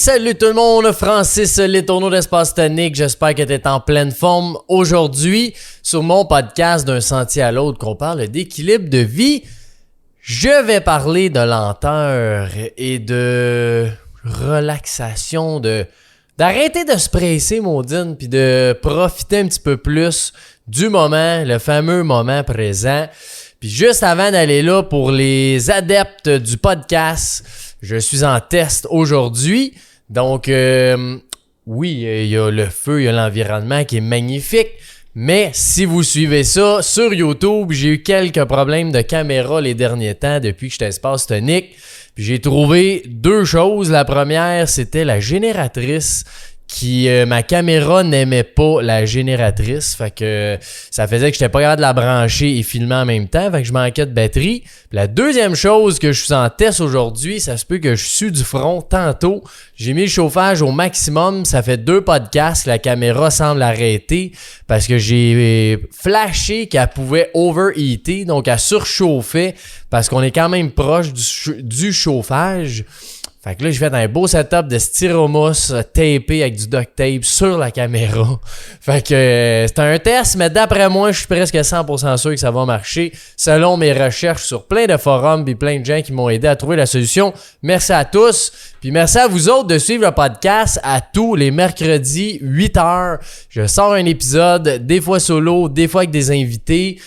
Salut tout le monde, Francis Letourneau d'Espace Tonique, j'espère que tu es en pleine forme. Aujourd'hui, sur mon podcast D'un sentier à l'autre, qu'on parle d'équilibre de vie, je vais parler de lenteur et de relaxation, d'arrêter de se presser, maudine, puis de profiter un petit peu plus du moment, le fameux moment présent. Puis juste avant d'aller là, pour les adeptes du podcast, je suis en test aujourd'hui. Donc, oui, il y a le feu, il y a l'environnement qui est magnifique. Mais si vous suivez ça sur YouTube, j'ai eu quelques problèmes de caméra les derniers temps depuis que j'étais Espace Tonique. Puis j'ai trouvé deux choses. La première, c'était la génératrice. Ma caméra n'aimait pas la génératrice, fait que ça faisait que j'étais pas capable de la brancher et filmer en même temps, fait que je manquais de batterie. Puis la deuxième chose que je suis en test aujourd'hui, ça se peut que je sue du front tantôt. J'ai mis le chauffage au maximum, ça fait 2 podcasts, la caméra semble arrêter parce que j'ai flashé qu'elle pouvait overheater, donc elle surchauffait parce qu'on est quand même proche du chauffage. Fait que là, j'ai fait un beau setup de styromousse tapé avec du duct tape sur la caméra. Fait que c'est un test, mais d'après moi, je suis presque 100% sûr que ça va marcher selon mes recherches sur plein de forums et plein de gens qui m'ont aidé à trouver la solution. Merci à tous. Puis merci à vous autres de suivre le podcast à tous les mercredis, 8h. Je sors un épisode, des fois solo, des fois avec des invités.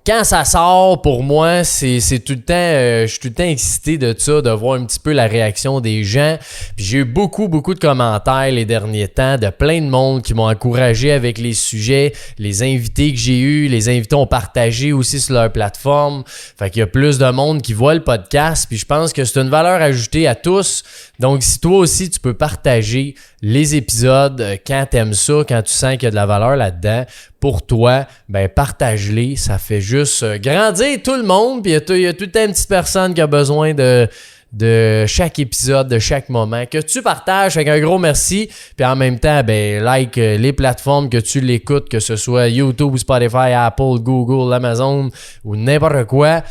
Quand ça sort, pour moi, c'est tout le temps, je suis tout le temps excité de ça, de voir un petit peu la réaction des gens. Puis j'ai eu beaucoup de commentaires les derniers temps de plein de monde qui m'ont encouragé avec les sujets, les invités que j'ai eus, les invités ont partagé aussi sur leur plateforme. Fait qu'il y a plus de monde qui voit le podcast, puis je pense que c'est une valeur ajoutée à tous. Donc si toi aussi tu peux partager les épisodes quand t'aimes ça, quand tu sens qu'il y a de la valeur là-dedans, pour toi, ben partage-les, ça fait juste grandir tout le monde, puis il y a tout le temps une petite personne qui a besoin de chaque épisode, de chaque moment, que tu partages avec un gros merci, puis en même temps, ben like les plateformes que tu l'écoutes, que ce soit YouTube, Spotify, Apple, Google, Amazon ou n'importe quoi.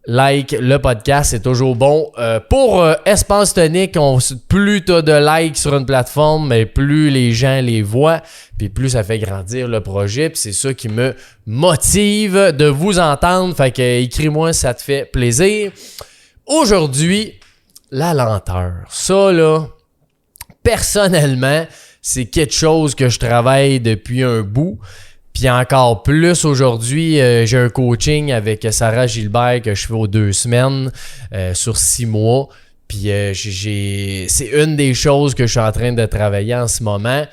Like le podcast, c'est toujours bon. Pour Espace Tonique, plus tu as de likes sur une plateforme, mais plus les gens les voient, puis plus ça fait grandir le projet, puis c'est ça qui me motive de vous entendre. Fait que écris-moi si ça te fait plaisir. Aujourd'hui, la lenteur. Ça là, personnellement, c'est quelque chose que je travaille depuis un bout. Puis encore plus aujourd'hui, j'ai un coaching avec Sarah Gilbert que je fais aux 2 semaines sur 6 mois. Puis c'est une des choses que je suis en train de travailler en ce moment.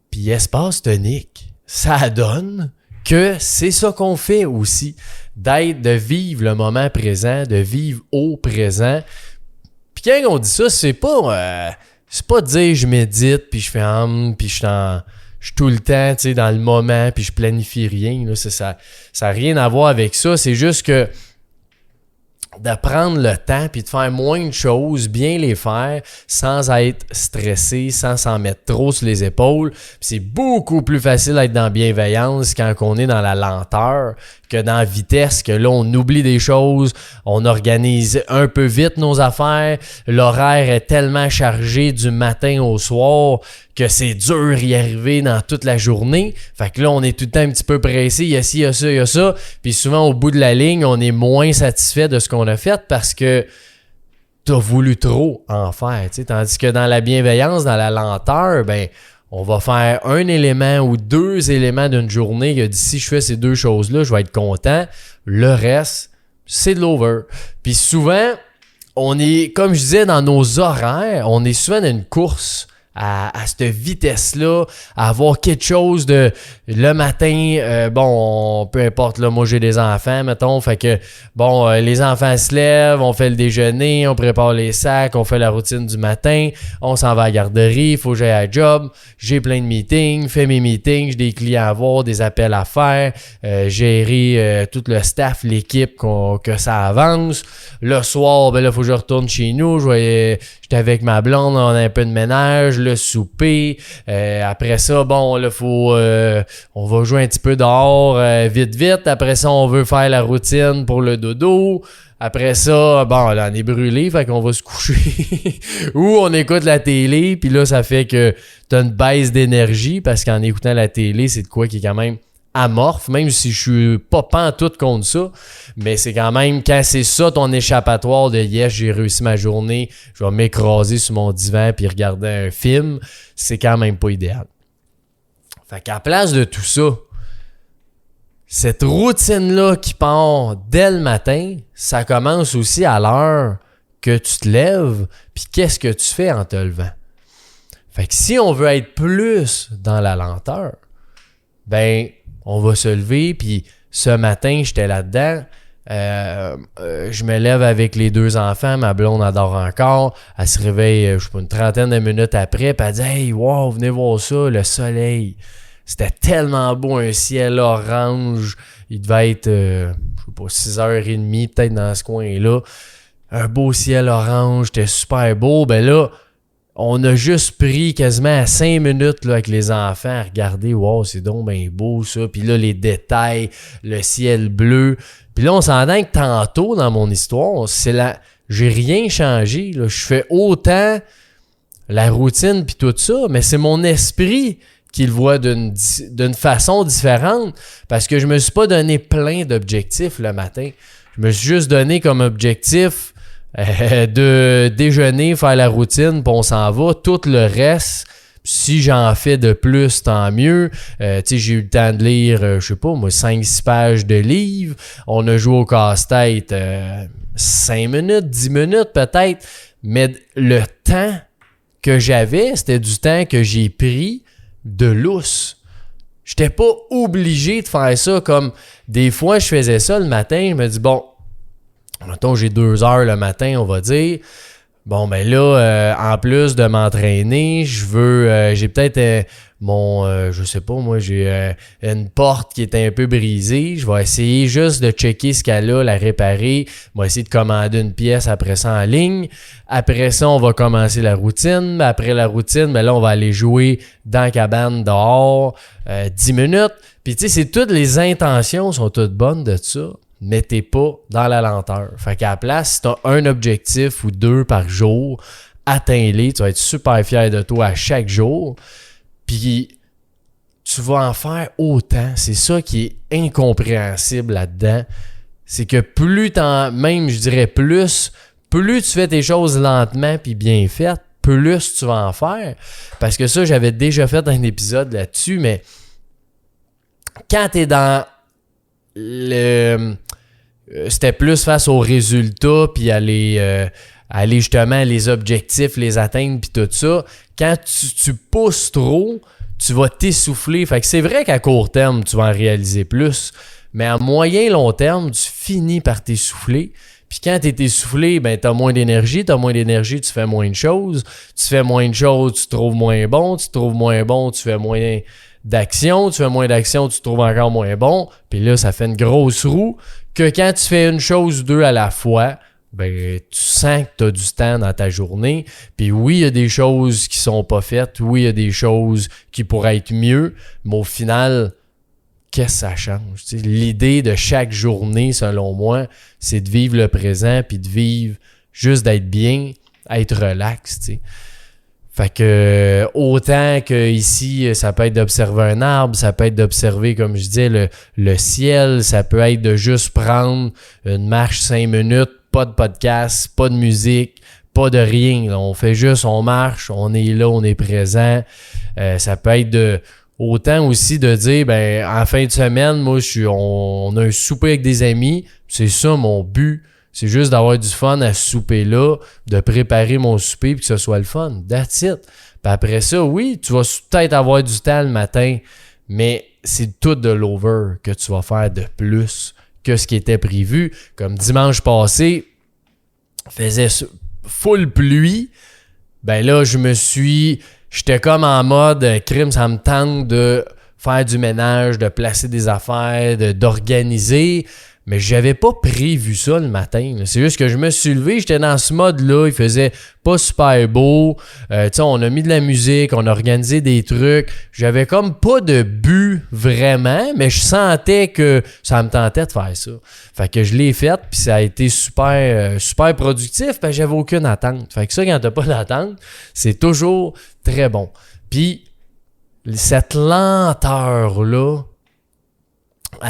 Puis Espace Tonique, ça donne que c'est ça qu'on fait aussi. De vivre le moment présent, de vivre au présent. Puis quand on dit ça, c'est pas dire je médite, puis je fais puis je suis tout le temps, tu sais, dans le moment, puis je planifie rien. Là, ça n'a rien à voir avec ça. C'est juste que de prendre le temps puis de faire moins de choses, bien les faire, sans être stressé, sans s'en mettre trop sur les épaules. Puis c'est beaucoup plus facile d'être dans la bienveillance quand on est dans la lenteur que dans la vitesse, que là, on oublie des choses, on organise un peu vite nos affaires, l'horaire est tellement chargé du matin au soir que c'est dur d'y arriver dans toute la journée. Fait que là, on est tout le temps un petit peu pressé, il y a ci, il y a ça, il y a ça. Puis souvent, au bout de la ligne, on est moins satisfait de ce qu'on a fait parce que t'as voulu trop en faire. T'sais. Tandis que dans la bienveillance, dans la lenteur, ben on va faire un élément ou 2 éléments d'une journée que d'ici je fais ces 2 choses-là, je vais être content. Le reste, c'est de l'over. Puis souvent, on est, comme je disais, dans nos horaires, on est souvent dans une course à cette vitesse-là, à avoir quelque chose de le matin, peu importe, là, moi j'ai des enfants, mettons, fait que, les enfants se lèvent, on fait le déjeuner, on prépare les sacs, on fait la routine du matin, on s'en va à la garderie, il faut que j'aille à la job, j'ai plein de meetings, fais mes meetings, j'ai des clients à voir, des appels à faire, gérer tout le staff, l'équipe, que ça avance. Le soir, là, il faut que je retourne chez nous, je J'étais avec ma blonde, on a un peu de ménage, le souper. Après ça, bon, là, on va jouer un petit peu dehors vite. Après ça, on veut faire la routine pour le dodo. Après ça, bon, là, on est brûlé, fait qu'on va se coucher. Ou on écoute la télé, puis là, ça fait que t'as une baisse d'énergie, parce qu'en écoutant la télé, c'est de quoi qui est quand même amorphe, même si je suis pas pantoute contre ça, mais c'est quand même, quand c'est ça ton échappatoire de « yes, j'ai réussi ma journée, je vais m'écraser sur mon divan puis regarder un film », c'est quand même pas idéal. Fait qu'à la place de tout ça, cette routine-là qui part dès le matin, ça commence aussi à l'heure que tu te lèves, puis qu'est-ce que tu fais en te levant. Fait que si on veut être plus dans la lenteur, ben, on va se lever, puis ce matin, j'étais là-dedans. Je me lève avec les 2 enfants, ma blonde adore encore. Elle se réveille, je sais pas, une trentaine de minutes après, puis elle dit « Hey, wow, venez voir ça, le soleil. » C'était tellement beau, un ciel orange. Il devait être, je sais pas, 6h30 peut-être dans ce coin-là. Un beau ciel orange, c'était super beau. Ben là, on a juste pris quasiment à 5 minutes là, avec les enfants à regarder. Wow, c'est donc bien beau ça. Puis là, les détails, le ciel bleu. Puis là, on s'entend que tantôt dans mon histoire, j'ai rien changé. Là. Je fais autant la routine puis tout ça, mais c'est mon esprit qui le voit d'une façon différente parce que je me suis pas donné plein d'objectifs le matin. Je me suis juste donné comme objectif de déjeuner, faire la routine, puis on s'en va. Tout le reste, si j'en fais de plus, tant mieux. Tu sais, j'ai eu le temps de lire, je sais pas, moi, 5-6 pages de livres. On a joué au casse-tête 5 minutes, 10 minutes peut-être. Mais le temps que j'avais, c'était du temps que j'ai pris de lousse. J'étais pas obligé de faire ça comme des fois je faisais ça le matin, je me dis bon, mettons j'ai 2 heures le matin, on va dire. Bon ben là, en plus de m'entraîner, j'ai peut-être je sais pas moi, j'ai une porte qui est un peu brisée. Je vais essayer juste de checker ce qu'elle a, la réparer. Je vais essayer de commander une pièce après ça en ligne. Après ça, on va commencer la routine. Après la routine, ben là, on va aller jouer dans la cabane dehors 10 minutes. Puis tu sais, c'est toutes les intentions sont toutes bonnes de ça. Mais t'es pas dans la lenteur. Fait qu'à la place, si t'as un objectif ou 2 par jour, atteins-les. Tu vas être super fier de toi à chaque jour. Puis tu vas en faire autant. C'est ça qui est incompréhensible là-dedans. C'est que même je dirais plus tu fais tes choses lentement puis bien faites, plus tu vas en faire. Parce que ça, j'avais déjà fait un épisode là-dessus, mais quand t'es dans c'était plus face aux résultats puis aller justement les objectifs, les atteindre puis tout ça. Quand tu pousses trop, tu vas t'essouffler. Fait que c'est vrai qu'à court terme, tu vas en réaliser plus, mais à moyen long terme, tu finis par t'essouffler. Puis quand t'es essoufflé, ben t'as moins d'énergie. T'as moins d'énergie, tu fais moins de choses. Tu fais moins de choses, tu te trouves moins bon. Tu te trouves moins bon, tu fais moins d'action. Tu fais moins d'action, tu te trouves encore moins bon. Puis là, ça fait une grosse roue que quand tu fais une chose ou 2 à la fois, ben tu sens que tu as du temps dans ta journée. Puis oui, il y a des choses qui sont pas faites. Oui, il y a des choses qui pourraient être mieux. Mais au final, qu'est-ce que ça change? T'sais, l'idée de chaque journée, selon moi, c'est de vivre le présent puis de vivre juste d'être bien, être relax, t'sais. Fait que autant que ici, ça peut être d'observer un arbre, ça peut être d'observer, comme je disais, le ciel, ça peut être de juste prendre une marche 5 minutes, pas de podcast, pas de musique, pas de rien. Là. On fait juste, on marche, on est là, on est présent. Ça peut être autant aussi de dire, ben en fin de semaine, moi, on a un souper avec des amis, c'est ça mon but. C'est juste d'avoir du fun à ce souper-là, de préparer mon souper et que ce soit le fun. That's it. Puis après ça, oui, tu vas peut-être avoir du temps le matin, mais c'est tout de l'over que tu vas faire de plus que ce qui était prévu. Comme dimanche passé, faisait full pluie. Ben là, j'étais comme en mode crime, ça me tente de faire du ménage, de placer des affaires, d'organiser. Mais j'avais pas prévu ça le matin. Là. C'est juste que je me suis levé, j'étais dans ce mode-là, il faisait pas super beau. On a mis de la musique, on a organisé des trucs. J'avais comme pas de but vraiment, mais je sentais que ça me tentait de faire ça. Fait que je l'ai fait, puis ça a été super, super productif, parce que j'avais aucune attente. Fait que ça, quand t'as pas d'attente, c'est toujours très bon. Puis cette lenteur-là,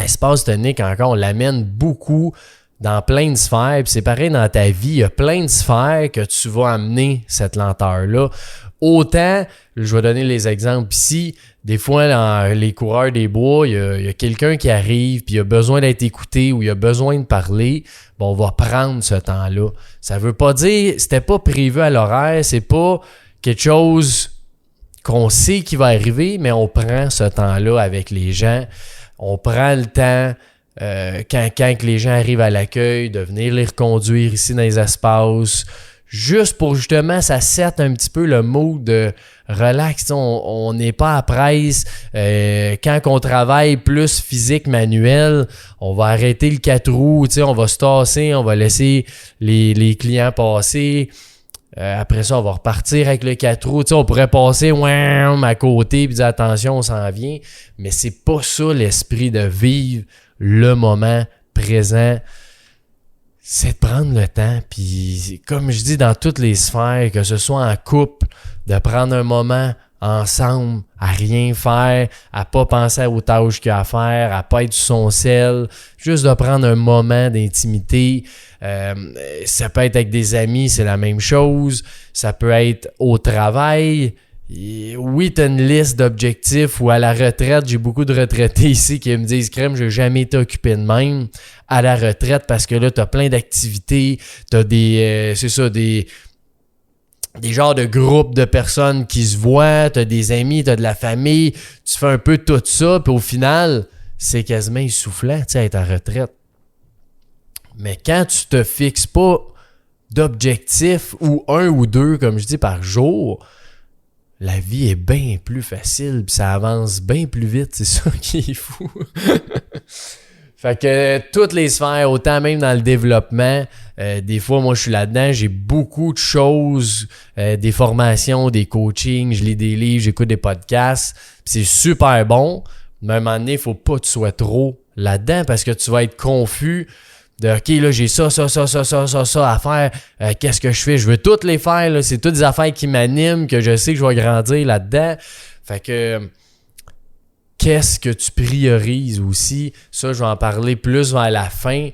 Espace tonique, encore, on l'amène beaucoup dans plein de sphères. Puis c'est pareil dans ta vie, il y a plein de sphères que tu vas amener cette lenteur-là. Autant, je vais donner les exemples ici, des fois dans les coureurs des bois, il y a quelqu'un qui arrive puis il a besoin d'être écouté ou il a besoin de parler, bon, on va prendre ce temps-là. Ça veut pas dire, c'était pas prévu à l'horaire, c'est pas quelque chose qu'on sait qui va arriver, mais on prend ce temps-là avec les gens. On prend le temps, quand les gens arrivent à l'accueil, de venir les reconduire ici dans les espaces, juste pour justement, ça set un petit peu le mood de relax. On n'est pas à presse. Quand on travaille plus physique, manuel, on va arrêter le 4 roues, on va se tasser, on va laisser les clients passer. Après ça, on va repartir avec le 4 roues. On pourrait passer à côté et dire attention, on s'en vient. Mais c'est pas ça l'esprit de vivre le moment présent. C'est de prendre le temps. Puis comme je dis dans toutes les sphères, que ce soit en couple, de prendre un moment ensemble, à rien faire, à pas penser aux tâches qu'il y a à faire, à pas être sur son sel, juste de prendre un moment d'intimité. Ça peut être avec des amis, c'est la même chose. Ça peut être au travail. Et oui, tu as une liste d'objectifs ou à la retraite. J'ai beaucoup de retraités ici qui me disent « Crème, je n'ai jamais été occupé de même à la retraite parce que là, tu as plein d'activités. Tu as des genres de groupes de personnes qui se voient, tu as des amis, tu as de la famille, tu fais un peu tout ça, puis au final, c'est quasiment essoufflant, tu sais, être en retraite. Mais quand tu te fixes pas d'objectifs, ou un ou deux, comme je dis, par jour, la vie est bien plus facile, puis ça avance bien plus vite, c'est ça qui est fou. Fait que toutes les sphères, autant même dans le développement, des fois, moi, je suis là-dedans, j'ai beaucoup de choses, des formations, des coachings, je lis des livres, j'écoute des podcasts, c'est super bon, mais à un moment donné, il faut pas que tu sois trop là-dedans parce que tu vas être confus de « OK, là, j'ai ça à faire, qu'est-ce que je fais? » Je veux toutes les faire, là, c'est toutes des affaires qui m'animent, que je sais que je vais grandir là-dedans. Fait que qu'est-ce que tu priorises aussi? Ça, je vais en parler plus vers la fin,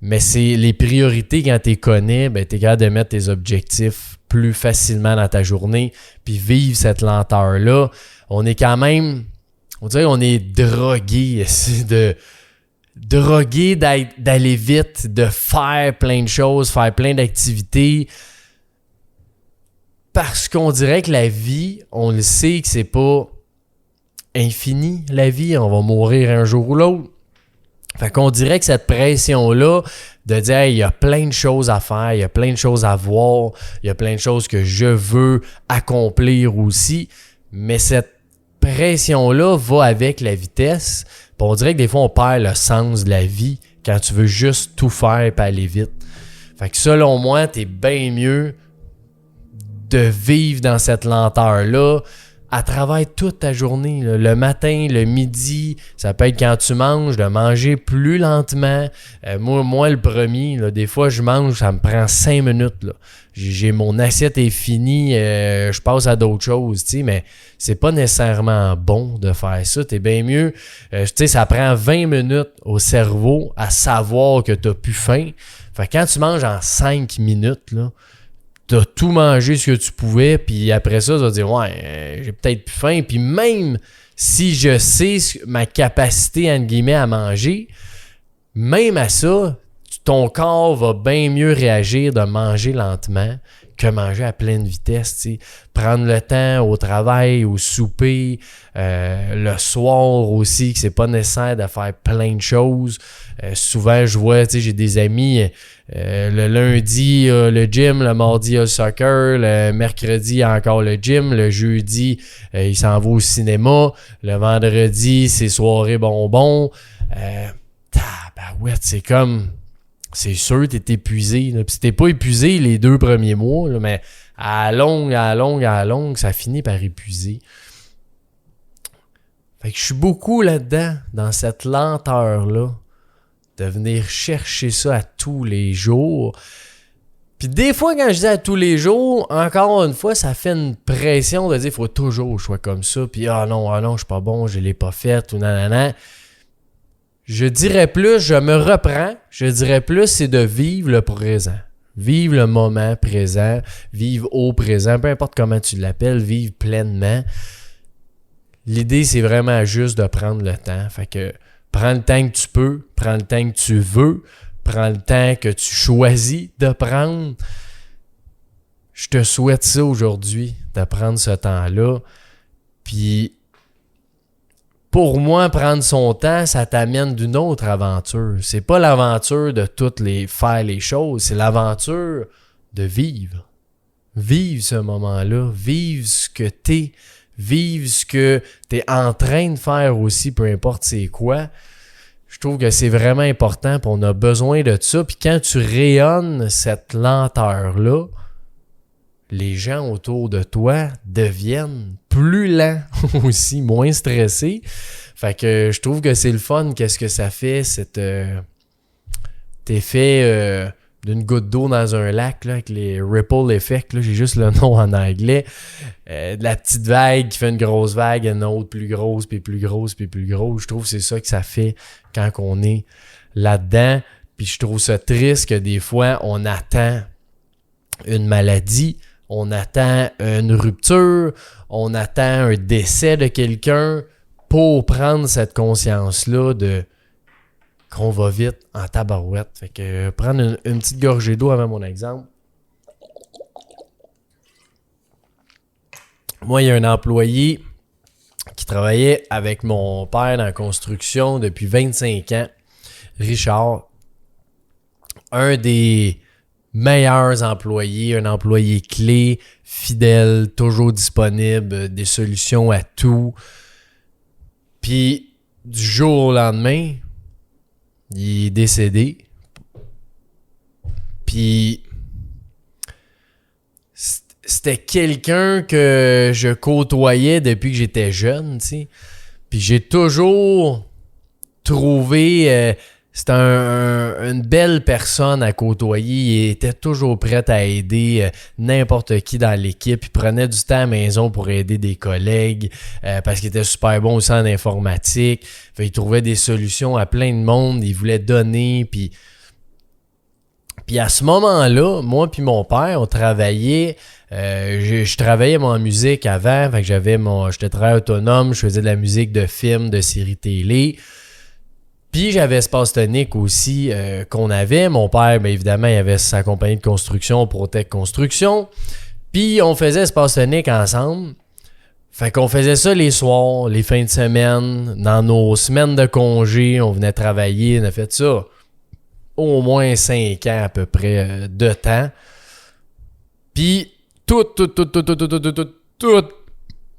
mais c'est les priorités quand tu les connais, ben, tu es capable de mettre tes objectifs plus facilement dans ta journée, puis vivre cette lenteur-là. On est quand même, on dirait qu'on est drogué d'aller vite, de faire plein de choses, faire plein d'activités, parce qu'on dirait que la vie, on le sait que c'est pas infini, la vie, on va mourir un jour ou l'autre. Fait qu'on dirait que cette pression-là de dire hey, il y a plein de choses à faire, il y a plein de choses à voir, il y a plein de choses que je veux accomplir aussi, mais cette pression-là va avec la vitesse. Puis on dirait que des fois, on perd le sens de la vie quand tu veux juste tout faire et aller vite. Fait que selon moi, t'es bien mieux de vivre dans cette lenteur-là à travers toute ta journée. Là. Le matin, le midi, ça peut être quand tu manges, de manger plus lentement. Moi, le premier, là, des fois, je mange, ça me prend 5 minutes. Là. Mon assiette est finie, je passe à d'autres choses, tu sais, mais c'est pas nécessairement bon de faire ça. T'es bien mieux. Tu sais, ça prend 20 minutes au cerveau à savoir que t'as plus faim. Fait que quand tu manges en 5 minutes, là, t'as tout mangé ce que tu pouvais, puis après ça, tu vas dire « Ouais, j'ai peut-être plus faim. » Puis même si je sais ma capacité, entre guillemets, à manger, même à ça, ton corps va bien mieux réagir de manger lentement que manger à pleine vitesse. T'sais. Prendre le temps au travail, au souper, le soir aussi, que c'est pas nécessaire de faire plein de choses. Souvent, je vois, j'ai des amis, le lundi, le gym, le mardi, le soccer, le mercredi, il y a encore le gym, le jeudi, il s'en va au cinéma, le vendredi, c'est soirée bonbons. ouais, c'est comme... C'est sûr, t'es épuisé. Là. Puis si t'es pas épuisé les 2 premiers mois, là, mais à la longue, ça finit par épuiser. Fait que je suis beaucoup là-dedans, dans cette lenteur-là, de venir chercher ça à tous les jours. Puis des fois, quand je dis à tous les jours, encore une fois, ça fait une pression de dire il faut toujours que je sois comme ça. Puis ah non, je suis pas bon, je l'ai pas fait, ou nanana. Je dirais plus, je me reprends, je dirais plus, c'est de vivre le présent. Vivre le moment présent, vivre au présent, peu importe comment tu l'appelles, vivre pleinement. L'idée, c'est vraiment juste de prendre le temps. Fait que prends le temps que tu peux, prends le temps que tu veux, prends le temps que tu choisis de prendre. Je te souhaite ça aujourd'hui, de prendre ce temps-là. Puis, pour moi, prendre son temps, ça t'amène d'une autre aventure. C'est pas l'aventure de faire les choses, c'est l'aventure de vivre. Vivre ce moment-là, vivre ce que t'es, vivre ce que t'es en train de faire aussi, peu importe c'est quoi. Je trouve que c'est vraiment important, puis on a besoin de ça. Puis quand tu rayonnes cette lenteur-là, les gens autour de toi deviennent plus lents aussi, moins stressés. Fait que je trouve que c'est le fun. Qu'est-ce que ça fait, cet effet d'une goutte d'eau dans un lac, là, avec les ripple effects, là, j'ai juste le nom en anglais. De la petite vague qui fait une grosse vague, une autre plus grosse, puis plus grosse, puis plus grosse. Je trouve que c'est ça que ça fait quand on est là-dedans. Puis je trouve ça triste que des fois, on attend une maladie, on attend une rupture, on attend un décès de quelqu'un pour prendre cette conscience-là de qu'on va vite en tabarouette. Fait que prendre une petite gorgée d'eau avant mon exemple. Moi, il y a un employé qui travaillait avec mon père dans la construction depuis 25 ans, Richard. Un des meilleurs employés, un employé clé, fidèle, toujours disponible, des solutions à tout. Puis, du jour au lendemain, il est décédé. Puis, c'était quelqu'un que je côtoyais depuis que j'étais jeune, tu sais. Puis j'ai toujours trouvé... c'était une belle personne à côtoyer. Il était toujours prêt à aider n'importe qui dans l'équipe. Il prenait du temps à la maison pour aider des collègues parce qu'il était super bon aussi en informatique. Fait, il trouvait des solutions à plein de monde. Il voulait donner. Puis à ce moment-là, moi puis mon père, on travaillait... je travaillais en musique avant. Fait que j'étais très autonome. Je faisais de la musique de films, de séries télé. Puis j'avais Espace Tonique aussi qu'on avait. Mon père, bien évidemment, il avait sa compagnie de construction, Protec Construction. Puis on faisait Espace Tonique ensemble. Fait qu'on faisait ça les soirs, les fins de semaine, dans nos semaines de congé, on venait travailler. On a fait ça au moins 5 ans à peu près de temps. Puis tout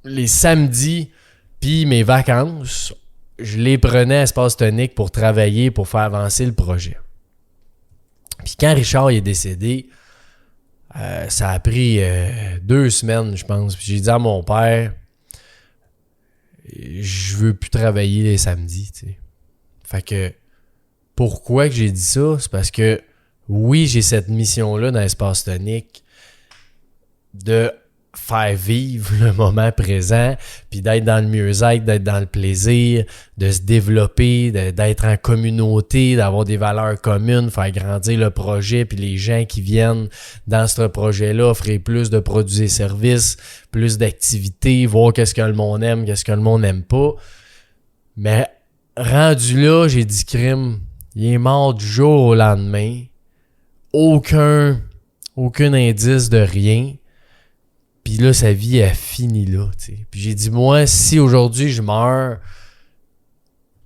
les samedis, puis mes vacances, je les prenais à Espace Tonique pour travailler, pour faire avancer le projet. Puis quand Richard est décédé, ça a pris 2 semaines, je pense. Puis j'ai dit à mon père, je veux plus travailler les samedis, tu sais. Fait que, pourquoi que j'ai dit ça? C'est parce que, oui, j'ai cette mission-là dans Espace Tonique de faire vivre le moment présent, puis d'être dans le mieux-être, d'être dans le plaisir, de se développer, d'être en communauté, d'avoir des valeurs communes, faire grandir le projet, puis les gens qui viennent dans ce projet-là offrir plus de produits et services, plus d'activités, voir qu'est-ce que le monde aime, qu'est-ce que le monde n'aime pas. Mais rendu là, j'ai dit crime, il est mort du jour au lendemain. Aucun indice de rien. Puis là, sa vie a fini là, tu sais. Puis j'ai dit, moi, si aujourd'hui je meurs,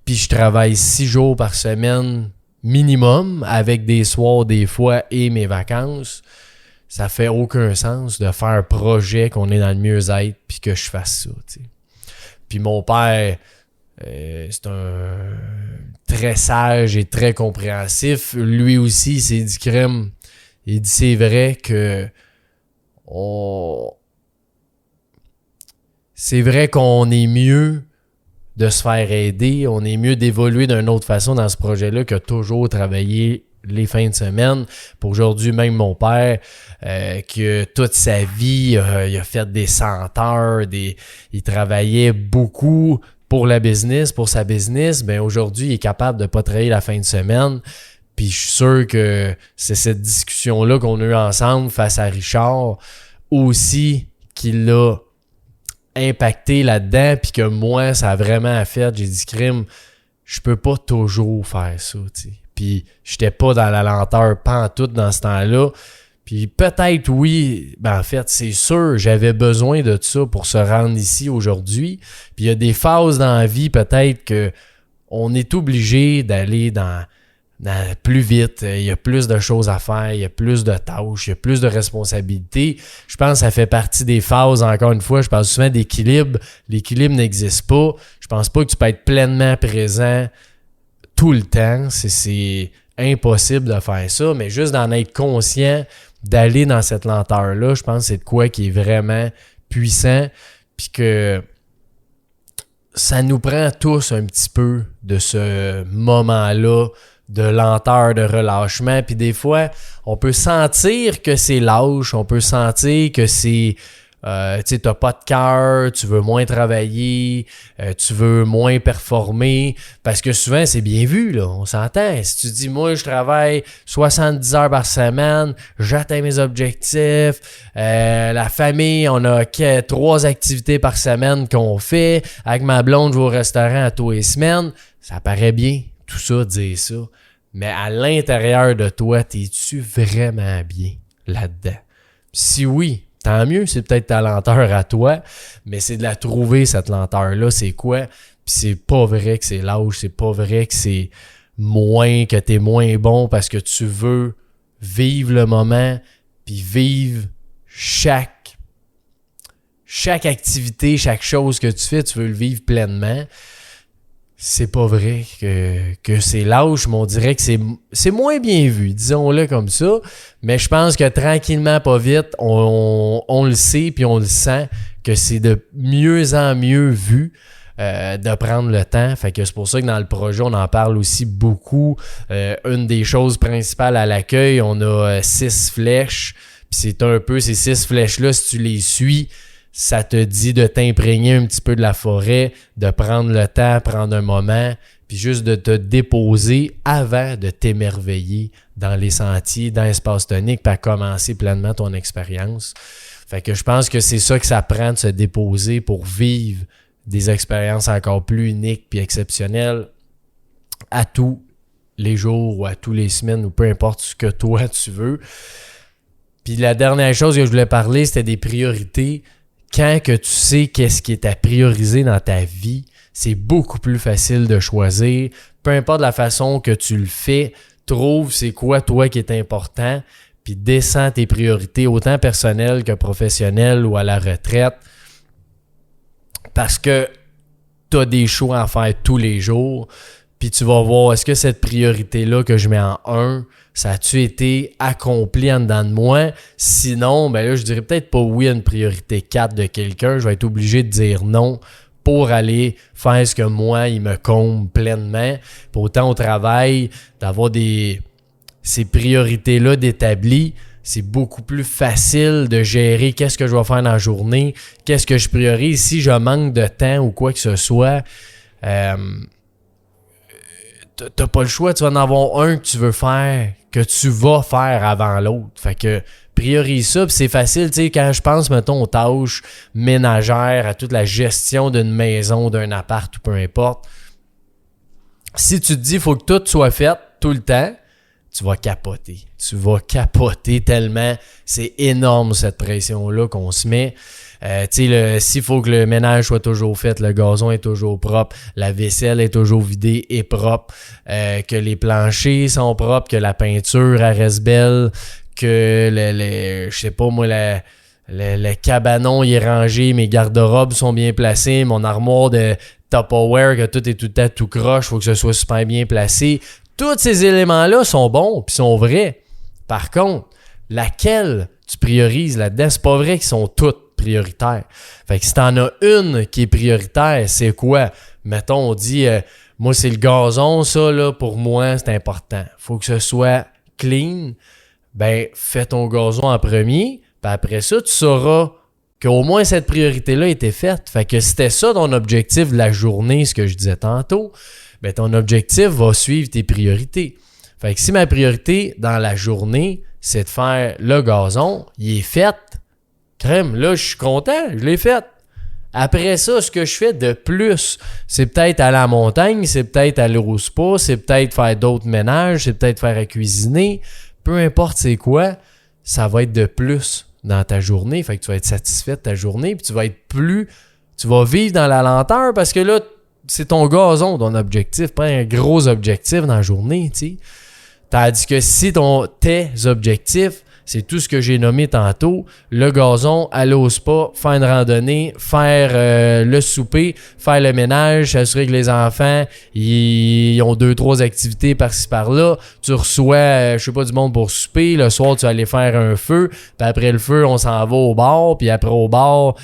puis je travaille 6 jours par semaine minimum, avec des soirs des fois et mes vacances, ça fait aucun sens de faire un projet qu'on est dans le mieux-être puis que je fasse ça, tu sais. Puis mon père, c'est un très sage et très compréhensif. Lui aussi, il s'est dit crème. Il dit c'est vrai que c'est vrai qu'on est mieux de se faire aider, on est mieux d'évoluer d'une autre façon dans ce projet-là que toujours travailler les fins de semaine. Pour aujourd'hui, même mon père, que toute sa vie, il a fait des 100 heures, il travaillait beaucoup pour la business, pour sa business. Ben aujourd'hui, il est capable de pas travailler la fin de semaine. Puis je suis sûr que c'est cette discussion-là qu'on a eue ensemble face à Richard aussi qui l'a impacté là-dedans, puis que moi, ça a vraiment fait. J'ai dit, crime, je peux pas toujours faire ça, tu sais. Puis j'étais pas dans la lenteur pantoute dans ce temps-là. Puis peut-être, oui, ben en fait, c'est sûr, j'avais besoin de ça pour se rendre ici aujourd'hui. Puis il y a des phases dans la vie, peut-être, que on est obligé d'aller dans plus vite, il y a plus de choses à faire, il y a plus de tâches, il y a plus de responsabilités. Je pense que ça fait partie des phases, encore une fois, je parle souvent d'équilibre. L'équilibre n'existe pas. Je pense pas que tu peux être pleinement présent tout le temps. C'est impossible de faire ça, mais juste d'en être conscient, d'aller dans cette lenteur-là, je pense que c'est de quoi qui est vraiment puissant, puis que ça nous prend tous un petit peu de ce moment-là de lenteur, de relâchement. Puis des fois, on peut sentir que c'est lâche, on peut sentir que c'est... tu sais, t'as pas de cœur, tu veux moins travailler, tu veux moins performer, parce que souvent, c'est bien vu, là, on s'entend. Si tu dis, moi, je travaille 70 heures par semaine, j'atteins mes objectifs, la famille, on a 3 activités par semaine qu'on fait, avec ma blonde, je vais au restaurant à tous les semaines, ça paraît bien. Tout ça, dire ça. Mais à l'intérieur de toi, t'es-tu vraiment bien là-dedans? Si oui, tant mieux, c'est peut-être ta lenteur à toi, mais c'est de la trouver, cette lenteur-là, c'est quoi? Puis c'est pas vrai que c'est lâche, c'est pas vrai que c'est moins, que t'es moins bon parce que tu veux vivre le moment, puis vivre chaque activité, chaque chose que tu fais, tu veux le vivre pleinement. C'est pas vrai que c'est lâche, mais on dirait que c'est moins bien vu, disons-le comme ça. Mais je pense que tranquillement, pas vite, on le sait puis on le sent que c'est de mieux en mieux vu de prendre le temps. Fait que c'est pour ça que dans le projet, on en parle aussi beaucoup. Une des choses principales à l'accueil, on a 6 flèches. Puis c'est un peu ces 6 flèches-là, si tu les suis, ça te dit de t'imprégner un petit peu de la forêt, de prendre le temps, prendre un moment, puis juste de te déposer avant de t'émerveiller dans les sentiers, dans l'espace tonique, puis à commencer pleinement ton expérience. Fait que je pense que c'est ça que ça prend de se déposer pour vivre des expériences encore plus uniques puis exceptionnelles à tous les jours ou à tous les semaines ou peu importe ce que toi tu veux. Puis la dernière chose que je voulais parler, c'était des priorités. Quand que tu sais qu'est-ce qui est à prioriser dans ta vie, c'est beaucoup plus facile de choisir. Peu importe la façon que tu le fais, trouve c'est quoi toi qui est important, puis descends tes priorités, autant personnelles que professionnelles ou à la retraite, parce que tu as des choix à faire tous les jours, puis tu vas voir, est-ce que cette priorité-là que je mets en 1, ça a-tu été accompli en dedans de moi? Sinon, ben là, je dirais peut-être pas oui à une priorité 4 de quelqu'un. Je vais être obligé de dire non pour aller faire ce que moi, il me comble pleinement. Puis autant au travail, d'avoir ces priorités-là d'établi, c'est beaucoup plus facile de gérer qu'est-ce que je vais faire dans la journée, qu'est-ce que je priorise. Si je manque de temps ou quoi que ce soit, t'as pas le choix, tu vas en avoir un que tu veux faire, que tu vas faire avant l'autre. Fait que priorise ça, puis c'est facile, tu sais, quand je pense, mettons, aux tâches ménagères, à toute la gestion d'une maison, d'un appart ou peu importe. Si tu te dis, il faut que tout soit fait tout le temps, tu vas capoter. Tu vas capoter tellement. C'est énorme, cette pression-là qu'on se met. Tu sais, s'il faut que le ménage soit toujours fait, le gazon est toujours propre, la vaisselle est toujours vidée et propre, que les planchers sont propres, que la peinture elle reste belle, que je sais pas moi, le cabanon il est rangé, mes garde-robes sont bien placés, mon armoire de Tupperware, que tout est tout le temps tout croche, faut que ce soit super bien placé. Tous ces éléments-là sont bons puis sont vrais. Par contre, laquelle tu priorises là-dedans, c'est pas vrai qu'ils sont toutes prioritaires. Fait que si t'en as une qui est prioritaire, c'est quoi? Mettons, on dit, moi c'est le gazon, ça là, pour moi c'est important. Faut que ce soit clean. Ben, fais ton gazon en premier, puis après ça, tu sauras qu'au moins cette priorité-là était faite. Fait que c'était ça ton objectif de la journée, ce que je disais tantôt, ben ton objectif va suivre tes priorités. Fait que si ma priorité dans la journée, c'est de faire le gazon, il est fait, crème, là, je suis content, je l'ai fait. Après ça, ce que je fais de plus, c'est peut-être aller à la montagne, c'est peut-être aller au spa, c'est peut-être faire d'autres ménages, c'est peut-être faire à cuisiner. Peu importe c'est quoi, ça va être de plus dans ta journée. Fait que tu vas être satisfait de ta journée, puis tu vas vivre dans la lenteur parce que là, c'est ton gazon, ton objectif. Pas un gros objectif dans la journée, tu sais. Tandis que si tes objectifs, c'est tout ce que j'ai nommé tantôt, le gazon, aller au spa, faire une randonnée, faire le souper, faire le ménage, s'assurer que les enfants ils ont 2-3 activités par-ci par-là, tu reçois, du monde pour souper, le soir tu vas aller faire un feu, puis après le feu, on s'en va au bar, puis après au bar,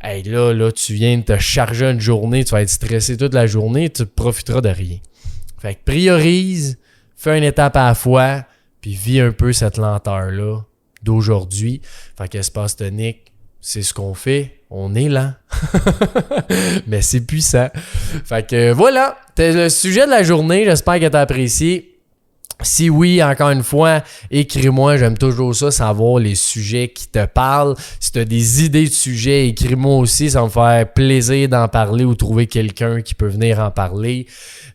hey, là, tu viens de te charger une journée, tu vas être stressé toute la journée, tu profiteras de rien. Fait que priorise, fais une étape à la fois, puis vis un peu cette lenteur-là d'aujourd'hui. Fait qu'Espace Tonique, c'est ce qu'on fait. On est lent. Mais c'est puissant. Fait que voilà, c'est le sujet de la journée. J'espère que tu as apprécié. Si oui, encore une fois, écris-moi, j'aime toujours ça, savoir les sujets qui te parlent. Si tu as des idées de sujets, écris-moi aussi, ça va me faire plaisir d'en parler ou trouver quelqu'un qui peut venir en parler.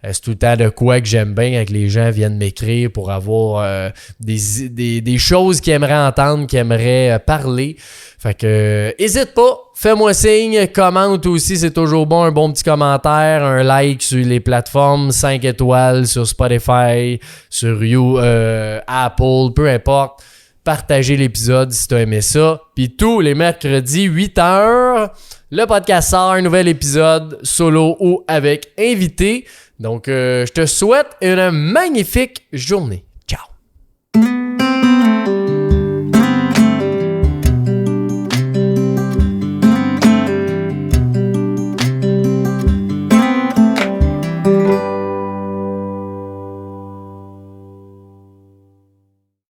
C'est tout le temps de quoi que j'aime bien que les gens viennent m'écrire pour avoir des choses qu'ils aimeraient entendre, qu'ils aimeraient parler. Fait que hésite pas, fais-moi signe, commente aussi, c'est toujours bon, un bon petit commentaire, un like sur les plateformes, 5 étoiles sur Spotify, sur Apple, peu importe. Partagez l'épisode si tu as aimé ça. Puis tous les mercredis, 8h, le podcast sort, un nouvel épisode solo ou avec invité. Donc, je te souhaite une magnifique journée.